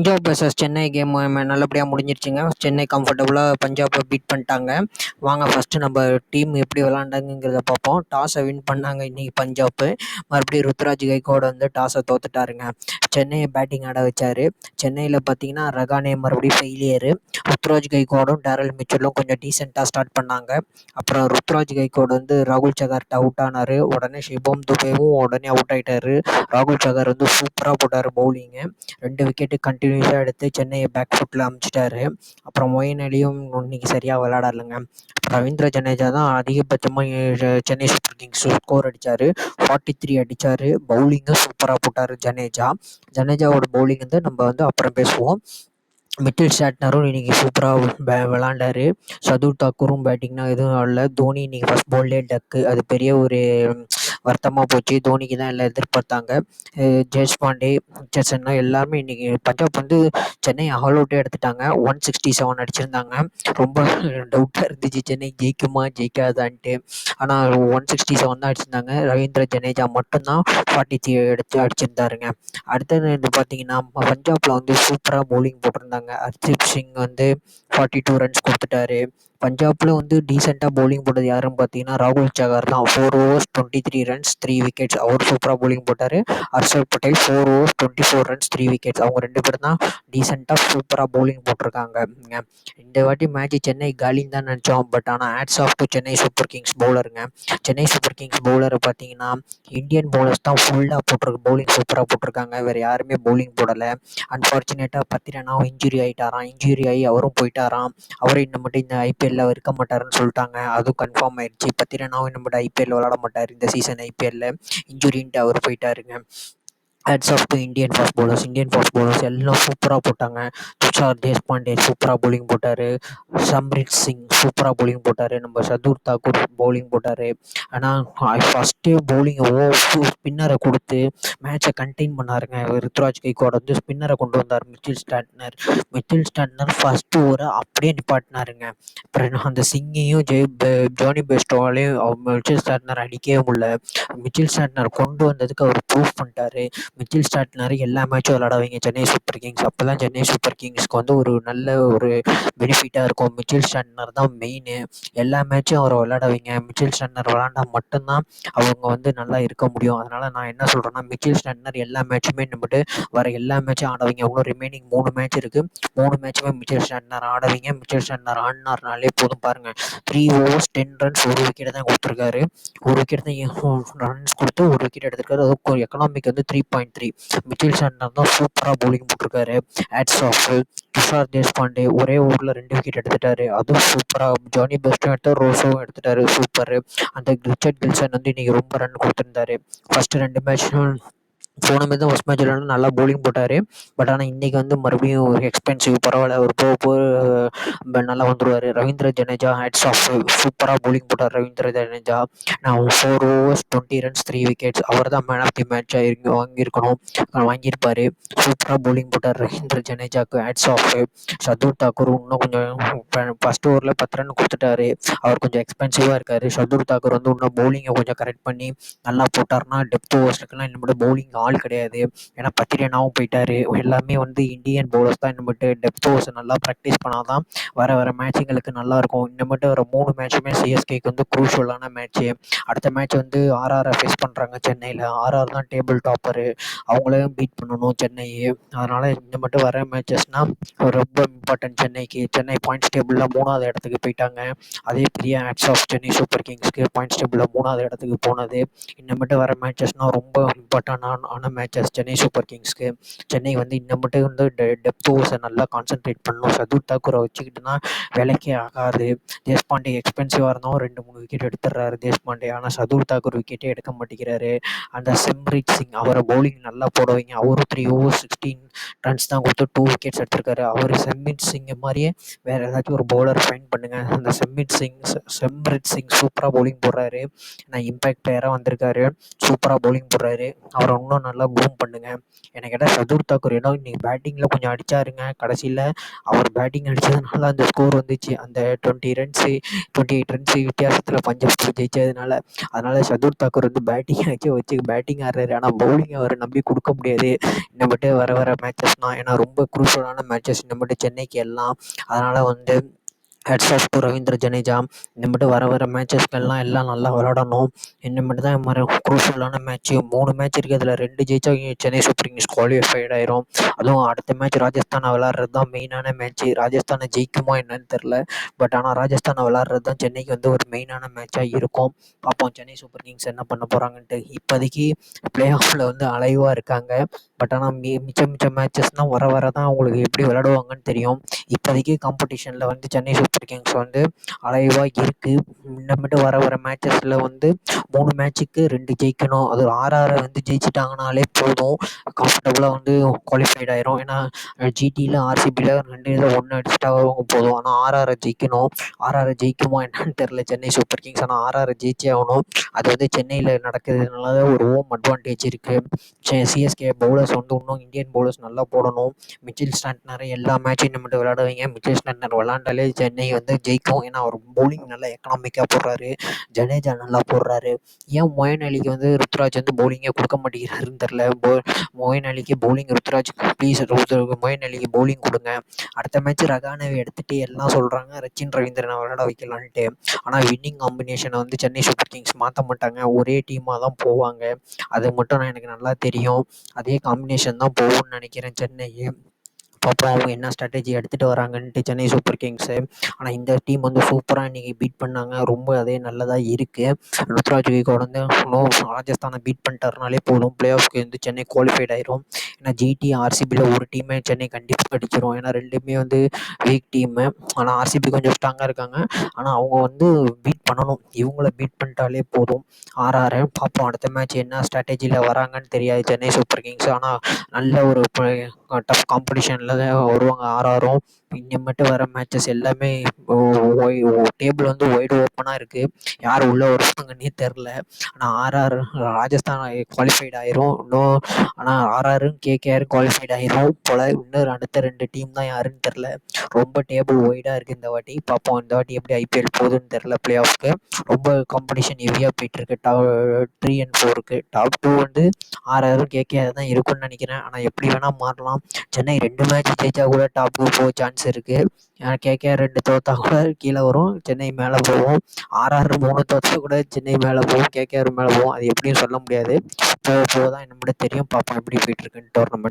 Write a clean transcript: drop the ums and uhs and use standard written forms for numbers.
Punjab versus Chennai game நல்லபடியாக முடிஞ்சிருச்சுங்க. சென்னை கம்ஃபர்டபுளாக பஞ்சாப்பை beat பண்ணிட்டாங்க. வாங்க ஃபஸ்ட்டு நம்ம டீம் எப்படி விளாண்டாங்கிறத பார்ப்போம். டாஸை வின் பண்ணாங்க இன்றைக்கி பஞ்சாப்பு. மறுபடியும் ருத்ராஜ் கைக்கோடு வந்து டாஸை தோத்துட்டாருங்க. சென்னையை பேட்டிங் ஆட வச்சார். சென்னையில் பார்த்தீங்கன்னா ரகானே மறுபடியும் ஃபெயிலியரு. ருத்ராஜ் கைக்கோடும் டேரல் மிச்சலும் கொஞ்சம் டீசெண்டாக ஸ்டார்ட் பண்ணாங்க. அப்புறம் ருத்ராஜ் கைக்கோடு வந்து ராகுல் சகார்ட்ட அவுட் ஆனார். உடனே ஷிபம் துபேவும் உடனே அவுட் ஆகிட்டாரு. ராகுல் சகார் வந்து சூப்பராக போட்டார் பவுலிங்கு. 2 விக்கெட்டு கண்டினியூஸாக எடுத்து சென்னையை பேக் ஃபுட்டில் அமுச்சிட்டாரு. அப்புறம் மொயின் அலியும் இன்னைக்கு சரியாக விளையாடலைங்க. ரவீந்திர ஜடேஜா தான் அதிகபட்சமாக சென்னை சூப்பர் கிங்ஸ் ஸ்கோர் அடித்தார். 43 அடித்தார். பவுலிங்கும் சூப்பராக போட்டார் ஜடேஜாவோட பவுலிங் வந்து நம்ம வந்து அப்புறம் பேசுவோம். மிட்டில் ஸ்டாட்னரும் இன்றைக்கி சூப்பராக விளாண்டார். சதுர் தாக்கூரும் பேட்டிங்னா எதுவும் ஆடல. தோனி இன்றைக்கி ஃபஸ்ட் பால்லே டக்கு. அது பெரிய ஒரு வருத்தமாக போச்சு. தோனிக்கு தான் எல்லாம் எதிர்பார்த்தாங்க. தேஷ்பாண்டே, ரிச்சர்ட்சன் எல்லாருமே இன்றைக்கி பஞ்சாப் வந்து சென்னை ஆல் அவுட்டே எடுத்துட்டாங்க. 167 அடிச்சிருந்தாங்க. ரொம்ப டவுட்டாக இருந்துச்சு சென்னை ஜெயிக்குமா ஜெயிக்காதான்ட்டு. ஆனால் 167 தான் அடிச்சிருந்தாங்க. ரவீந்திர ஜடேஜா மட்டும்தான் 43 எடுத்து அடிச்சிருந்தாருங்க. அடுத்தது வந்து பார்த்தீங்கன்னா பஞ்சாபில் வந்து சூப்பராக பவுலிங் போட்டிருந்தாங்க. ஹர்தீப் சிங் வந்து 42 ரன்ஸ் கொடுத்துட்டாரு. பஞ்சாபில் வந்து டீசெண்டாக பவுலிங் போட்டது யாருன்னு பார்த்தீங்கன்னா ராகுல் சகார் தான். 4 overs 23 ரன்ஸ் 3 விக்கெட்ஸ். அவர் சூப்பராக பவுலிங் போட்டார். Harshal Patel 4 overs 24 runs 3 wickets. அவங்க 2 பேரும் தான் டீசெண்டாக சூப்பராக பவுலிங் போட்டிருக்காங்க. இந்த வாட்டி மேட்ச் சென்னை காலின்னு தான் நினச்சோம். பட் ஆனால் hats off to Chennai super kings பவுலருங்க. சென்னை சூப்பர் கிங்ஸ் பவுலரை பார்த்தீங்கன்னா இந்தியன் பவுலர்ஸ் தான் ஃபுல்லாக போட்டிருக்கு. பவுலிங் சூப்பராக போட்டிருக்காங்க. வேறு யாருமே பவுலிங் போடலை. அன்ஃபார்ச்சுனேட்டாக பத்திரனாவும் இன்ஜுரி ஆகிட்டாராம். இன்ஜுரி ஆகி அவரும் போயிட்டாராம். அவரும் இன்னும் மட்டும் இந்த ஐபிஎல்லில் இருக்க மாட்டாருன்னு சொல்லிட்டாங்க. அதுவும் கன்ஃபார்ம் ஆயிடுச்சு. பத்திரனாவும் இன்னும் மட்டும் ஐபிஎல் விளாட மாட்டார் இந்த சீசன். ஐபிஎல்லில் இன்ஜுரின்ட்டு அவர் போயிட்டாருங்க. Hats off to Indian fast bowlers எல்லாம் சூப்பராக போட்டாங்க. துஷார் தேஷ்பாண்டே சூப்பராக பவுலிங் போட்டார். சம்ரித் சிங் சூப்பராக பவுலிங் போட்டார். நம்ம சதுர் தாக்கூர் பவுலிங் போட்டார். ஆனால் ஃபஸ்ட்டே பவுலிங் ஸ்பின்னரை கொடுத்து மேட்சை கண்டெயின் பண்ணாருங்க. ருத்ராஜ் கைக்கோட வந்து ஸ்பின்னரை கொண்டு வந்தார் மிச்சில் ஸ்டாட்னர் ஃபஸ்ட்டு ஓவரை அப்படியே நிப்பாட்டினாருங்க. அப்புறம் அந்த சிங்கையும் ஜோனி பெஸ்டோவாலையும் மிச்சில் ஸ்டாட்னர் அடிக்கவே முடியல. மிச்சில் ஸ்டாட்னர் கொண்டு வந்ததுக்கு அவர் ப்ரூவ் பண்ணிட்டாரு. மிச்சில் ஸ்டாட்னர் எல்லா மேட்சும் விளாட வைங்க சென்னை சூப்பர் கிங்ஸ். அப்போ தான் சென்னை சூப்பர் கிங்ஸ்க்கு வந்து ஒரு நல்ல ஒரு பெனிஃபிட்டாக இருக்கும். மிச்சில் ஸ்டாட்னர் தான் மெயின். எல்லா மேட்சும் அவரை விளாட வைங்க. மிச்சில் ஸ்டாட்னர் விளாண்டா மட்டும்தான் அவங்க வந்து நல்லா இருக்க முடியும். அதனால் நான் என்ன சொல்கிறேன்னா மிச்சில் ஸ்டாட்னர் எல்லா மேட்சுமே நம்மட்டு வர எல்லா மேட்சும் ஆட வைங்க. இன்னும் ரிமைனிங் 3 மேட்ச் இருக்குது. 3 மேட்சுமே மிச்சில் ஸ்டாட்னர் ஆட வைங்க. மிச்சில் ஸ்டாட்னர் ஆடினார்னாலே போதும். பாருங்கள் 3 overs 10 ரன்ஸ் 1 விக்கெட் தான் கொடுத்துருக்காரு. 1 விக்கெட் தான் ரன்ஸ் கொடுத்து 1 விக்கெட் எடுத்திருக்காரு. அதுவும் எக்கனாமிக் வந்து 3.3. மிச்சில் ஸ்டாட்னர் தான் சூப்பராக பவுலிங் போட்டிருக்காரு. Hats off. துஷார் தேஷ்பாண்டே ஒரே ஓவரில் 2 விக்கெட் எடுத்துட்டாரு. அதுவும் சூப்பராக. ஜானி பெஸ்ட்டும் எடுத்தார். ரோஸோவும் எடுத்துட்டாரு. சூப்பர். அந்த ரிச்சர்ட் கில்சன் வந்து இன்றைக்கி ரொம்ப ரன் கொடுத்துருந்தாரு. ஃபஸ்ட்டு 2 மேட்சும் போன மாதிரி தான் ஃபஸ்ட் மேட்ச் விளாண்டு நல்லா பவுலிங் போட்டார். பட் ஆனால் இன்றைக்கி வந்து மறுபடியும் எக்ஸ்பென்சிவ் பரவாயில்ல. அவர் போக நல்லா வந்துடுவார். Ravindra Jadeja hats off. சூப்பராக பவுலிங் போட்டார் ரவீந்திர ஜடேஜா. நான் 4 overs 20 ரன்ஸ் 3 விக்கெட்ஸ். அவர் தான் மேன் ஆஃப் தி மேட்சாக வாங்கியிருப்பார். சூப்பராக பவுலிங் போட்டார் ரவீந்திர ஜடேஜாவுக்கு ஹேட்ஸ் ஆஃப். சதுர் தாக்கூர் இன்னும் கொஞ்சம் ஃபஸ்ட் ஓவரில் 10 ரன் கொடுத்துட்டாரு. அவர் கொஞ்சம் எக்ஸ்பென்சிவாக இருக்கார். சதுர் தாக்கூர் வந்து இன்னும் பவுலிங்கை கொஞ்சம் கரெக்ட் பண்ணி நல்லா போட்டார்னா டெப்த் ஓவர்ஸ்க்குலாம் இன்னும் பவுலிங் ஆள் கிடையாது. ஏன்னா பத்திரனாவும் போயிட்டார். எல்லாமே வந்து இந்தியன் பவுலர்ஸ் தான் இன்னும் டெப்த் ஓவர்ஸை நல்லா ப்ராக்டிஸ் பண்ணால் தான் வர மேட்சுங்களுக்கு நல்லாயிருக்கும். இன்னும் வர 3 மேட்சுமே சிஎஸ்கேக்கு வந்து குரூஷியலான மேட்ச்சு. அடுத்த மேட்ச் வந்து ஆர்ஆரை ஃபேஸ் பண்ணுறாங்க சென்னையில். ஆர்ஆர் தான் டேபிள் டாப்பரு. அவங்களையும் பீட் பண்ணணும் சென்னை. அதனால் இன்னும் வர மேட்சஸ்னால் ரொம்ப இம்பார்ட்டன்ட் சென்னைக்கு. சென்னை பாயிண்ட்ஸ் டேபிளில் 3வது இடத்துக்கு போயிட்டாங்க. அதே பெரிய ஹேட்ஸ் ஆஃப் சென்னை சூப்பர் கிங்ஸ்க்கு பாயிண்ட்ஸ் டேபிளில் 3வது இடத்துக்கு போனது. இன்னும் வர மேட்சஸ்னால் ரொம்ப இம்பார்ட்டண்டான மேட்சஸ் சென்னை சூப்பர் கிங்ஸ்க்கு. சென்னை வந்து இன்னும் வந்து டெப்த் ஓவர்ஸை நல்லா கான்சென்ட்ரேட் பண்ணணும். சதுர் தாக்கூரை வச்சுக்கிட்டுனா வேலைக்கே ஆகாது. தேஷ்பாண்டே எக்ஸ்பென்சிவாக இருந்தாலும் 2-3 விக்கெட் எடுத்துடுறாரு தேஷ்பாண்டே. ஆனால் சதுர் தாக்கூர் விக்கெட்டே எடுக்க மாட்டேங்கிறாரு. அந்த சிம்ரித் சிங் அவரை பவுலிங் நல்லா போட வைங்க. அவரும் 3 overs 16 ரன்ஸ் தான் கொடுத்து 2 விக்கெட்ஸ் எடுத்திருக்காரு. அவர் சிம்ரித் சிங் மாதிரியே வேறு ஏதாச்சும் ஒரு பவுலர் ஃபைன் பண்ணுங்கள். அந்த சிம்ரித் சிங் சூப்பராக பவுலிங் போடுறாரு. நான் இம்பேக்ட் பிளேயராக வந்திருக்காரு. சூப்பராக பவுலிங் போடுறாரு. அவரை இன்னும் இன்னும் நல்லா பூம் பண்ணுங்க. எனக்கு கேட்டால் சதுர் தாக்கூர் ஏதோ இன்னைக்கு பேட்டிங்கில் கொஞ்சம் அடிச்சாருங்க. கடைசியில் அவர் பேட்டிங் அடித்ததுனால அந்த ஸ்கோர் வந்துச்சு. அந்த 20 ரன்ஸு 28 ரன்ஸு வித்தியாசத்தில் பஞ்சாப் ஜெயிச்சதுனால. அதனால் சதுர் தாக்கூர் வந்து வச்சு பேட்டிங் ஆடுறாரு. ஆனால் பவுலிங் அவரை நம்பி கொடுக்க முடியாது இன்னமேட்டு வர வர மேட்சஸ்னால். ஏன்னா ரொம்ப குரூஷியலான மேட்சஸ் இன்னமேட்டு சென்னைக்கு எல்லாம். அதனால் வந்து hats off to Ravindra Jadeja. இன்னமேட்டு வர வர மேட்சஸ்க்கெல்லாம் எல்லாம் நல்லா விளாடணும். இன்னமேட்டு தான் மாதிரி குரூஷியலான மேட்ச்சு 3 மேட்ச் இருக்குது. அதில் 2 ஜெயிச்சா சென்னை சூப்பர் கிங்ஸ் குவாலிஃபைட் ஆயிரும். அதுவும் அடுத்த மேட்ச் ராஜஸ்தானை விளாட்றது தான் மெயினான மேட்ச்சு. ராஜஸ்தானை ஜெயிக்குமா என்னன்னு தெரில. பட் ஆனால் ராஜஸ்தானை விளாட்றது தான் சென்னைக்கு வந்து ஒரு மெயினான மேட்சாக இருக்கும். பார்ப்போம் சென்னை சூப்பர் கிங்ஸ் என்ன பண்ண போகிறாங்கன்ட்டு. இப்போதைக்கு ப்ளே ஆஃபில் வந்து அலைவாக இருக்காங்க. பட் ஆனால் மிச்ச மேட்சஸ்னால் வர வர தான் அவங்களுக்கு எப்படி விளாடுவாங்கன்னு தெரியும். இப்போதைக்கு காம்படிஷனில் வந்து சென்னை சூப்பர் கிங்ஸ் வந்து அலைவாக இருக்குது. இன்னமேட்டு வர வர மேட்சஸில் வந்து 3 மேட்சுக்கு 2 ஜெயிக்கணும். அது 6 வந்து ஜெயிச்சிட்டாங்கனாலே போதும், கம்ஃபர்டபுளாக வந்து குவாலிஃபைட் ஆயிரும். ஏன்னா ஜிடியில் ஆர்சிபியில் 2 இதில் 1 அடிச்சிட்டா அவங்க போதும். ஆனால் 6 ஜெயிக்கணும். 6 ஜெயிக்குமா என்னன்னு தெரில சென்னை சூப்பர் கிங்ஸ். ஆனால் 6 ஜெயிச்சே ஆகணும். அது வந்து சென்னையில் நடக்கிறதுனால ஒரு ஹோம் அட்வான்டேஜ் இருக்குது. சிஎஸ்கே பவுலர்ஸ் வந்து இன்னும் இந்தியன் பவுலர்ஸ் நல்லா போடணும். மிச்சில் ஸ்டாண்ட்னர் எல்லா மேட்சும் நம்மகிட்ட விளையாட வைங்க. மிச்சில் ஸ்டாண்ட்னர் விளாண்டாலே சென்னை வந்து ஜெயிக்கும். ஏன்னா அவர் பவுலிங் நல்லா எக்கனாமிக்காக போடுறாரு. ஜடேஜா நல்லா போடுறாரு. ஏன் மொயின் அலிக்கு வந்து ருத்ராஜ் வந்து பவுலிங்கே கொடுக்க மாட்டேங்கிறாருன்னு தெரில. மொயின் அலிக்கு பவுலிங் ருத்ராஜ் ப்ளீஸ் மொயின் அலிக்கு பவுலிங் கொடுங்க. அடுத்த மேட்ச் ரகானவை எடுத்துகிட்டு எல்லாம் சொல்கிறாங்க ரச்சின் ரவீந்திரனை விளையாட வைக்கலான்ட்டு. ஆனால் வின்னிங் காம்பினேஷனை வந்து சென்னை சூப்பர் கிங்ஸ் மாற்ற மாட்டாங்க. ஒரே டீமாக தான் போவாங்க. அது மட்டும் எனக்கு நல்லா தெரியும். அதே காம்பினேஷன் தான் போகும்னு நினைக்கிறேன் சென்னை. பார்ப்போம் அவங்க என்ன ஸ்ட்ராட்டஜி எடுத்துகிட்டு வராங்கன்ட்டு சென்னை சூப்பர் கிங்ஸு. ஆனால் இந்த டீம் வந்து சூப்பராக இன்றைக்கி பீட் பண்ணாங்க. ரொம்ப அதே நல்லதாக இருக்குது. ருத்ராஜ் கெய்க்வாட் வந்து ராஜஸ்தானை பீட் பண்ணிட்டாருனாலே போதும், ப்ளே ஆஃப்க்கு வந்து சென்னை குவாலிஃபைட் ஆயிரும். ஏன்னா ஜிடி ஆர்சிபியில் ஒரு டீமே சென்னை கண்டிப்பாக அடிச்சிடும். ஏன்னா ரெண்டுமே வந்து வீக் டீமு. ஆனால் ஆர்சிபி கொஞ்சம் ஸ்ட்ராங்காக இருக்காங்க. ஆனால் அவங்க வந்து பீட் பண்ணணும். இவங்கள பீட் பண்ணிட்டாலே போதும். 6 பார்ப்போம் அடுத்த மேட்ச் என்ன ஸ்ட்ராட்டஜியில் வராங்கன்னு தெரியாது சென்னை சூப்பர் கிங்ஸ். ஆனால் நல்ல ஒரு டஃப் காம்படிஷனில் தான் வருவாங்க 6. இனிமேட்டு வர மேட்சஸ் எல்லாமே டேபிள் வந்து ஒய்டு ஓப்பனாக இருக்குது. யார் உள்ளே வருவாங்கன்னே தெரில. ஆனால் ராஜஸ்தான் குவாலிஃபைட் ஆயிரும் இன்னும். ஆனால் கேகேஆர் குவாலிஃபைட் ஆயிரும் போல். இன்னும் அடுத்த 2 டீம் தான் யாருன்னு தெரில. ரொம்ப டேபிள் ஒய்டாக இருக்குது இந்த வாட்டி. பார்ப்போம் இந்த வாட்டி எப்படி ஐபிஎல் போகுதுன்னு தெரில. ப்ளே ஆஃப்க்கு ரொம்ப காம்படிஷன் ஹெவியாக போயிட்டுருக்கு. Top 3 and 4க்கு. டாப் 2 வந்து கேகேஆர் தான் இருக்குன்னு நினைக்கிறேன். ஆனால் எப்படி வேணால் மாறலாம். சென்னை 2 மேட்ச் ஜெயிச்சா கூட டாப் 2 போக சான்ஸ் இருக்குது. கேகேஆர் 2 தோற்றா கூட கீழே வரும், சென்னை மேலே போகும். 3 தோற்றா கூட சென்னை மேலே போகும், கேகேஆர் மேலே போகும். அது எப்படியும் சொல்ல முடியாது. போக தான் என்னோட தெரியும். பார்ப்போம் எப்படி போயிட்டுருக்குன்னு டோர்னமெண்ட்.